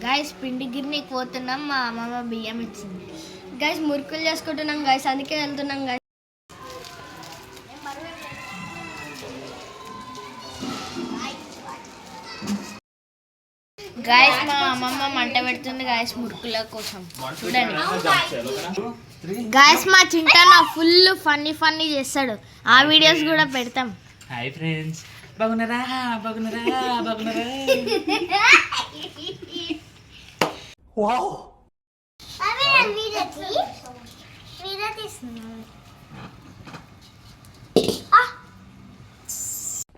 Guys పిండి గిర్నీకి పోతున్నాం, మా అమ్మమ్మ బియ్యం ఇచ్చింది. గైస్ మురుకులు చేసుకుంటున్నాం గైస్, అందుకే వెళ్తున్నాం గైస్. గైస్ మా అమ్మమ్మ మంట పెడుతుంది గైస్ మురుకుల కోసం, చూడండి. గైస్ మా చింటన్న ఫుల్ ఫన్నీ చేస్తాడు, ఆ వీడియోస్ కూడా పెడతాం. హాయ్ ఫ్రెండ్స్, బాగున్నారా? వావ్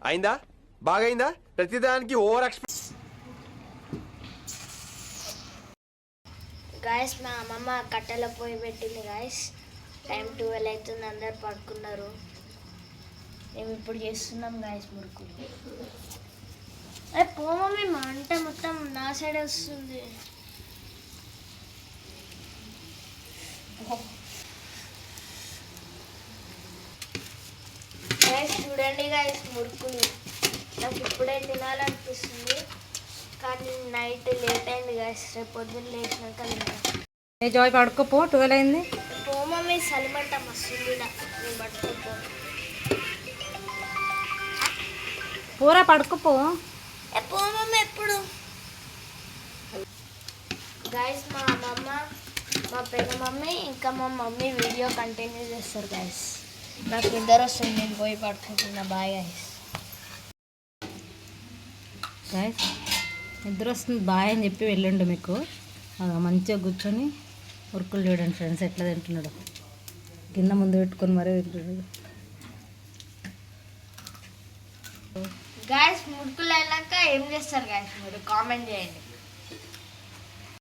అయిందా? బాగైందా? ప్రతిదానికి ఓవర్ గాయస్ మా అమ్మమ్మ కట్టెల పొయ్యి పెట్టింది గాయస్. టైం 12 అవుతుంది, అందరు పడుకున్నారు. మేము ఇప్పుడు చేస్తున్నాం గాయస్ మురుకులు. అరే పో మమ్మీ, మా అంట మొత్తం నా సైడ్ వస్తుంది. గాయస్ చూడండి గాయస్ మురుకులు, నాకు ఇప్పుడే తినాలనిపిస్తుంది, కానీ నైట్ లేట్ అయింది గాయస్. రేపు పొద్దున్న లేచినాక తింటాను. జాయ్ పడుకోపో, 12 అయింది. పో మమ్మీ, సలిమంట మస్తుంది, నేను పట్టుకోపో. పూరా పడుకోపో. పో మమ్మీ ఎప్పుడు. గాయస్ మా అమ్మమ్మ, మా పెద్ద మమ్మీ ఇంకా మా మమ్మీ వీడియో కంటిన్యూ చేస్తారు గాయస్. నాకు నిద్ర వస్తుంది, నేను పోయి పడుకుంటున్నా. Bye guys. గైస్ నిద్ర వస్తుంది బాయ్ అని చెప్పి వెళ్ళండు. మీకు మంచిగా కూర్చొని మురుకులు చూడండి ఫ్రెండ్స్ ఎట్లా తింటున్నాడు, కింద ముందు పెట్టుకొని మరీ తింటున్నాడు. గాయస్ మురుకులు అయినాక ఏం చేస్తారు గాయస్, మీరు కామెంట్ చేయండి.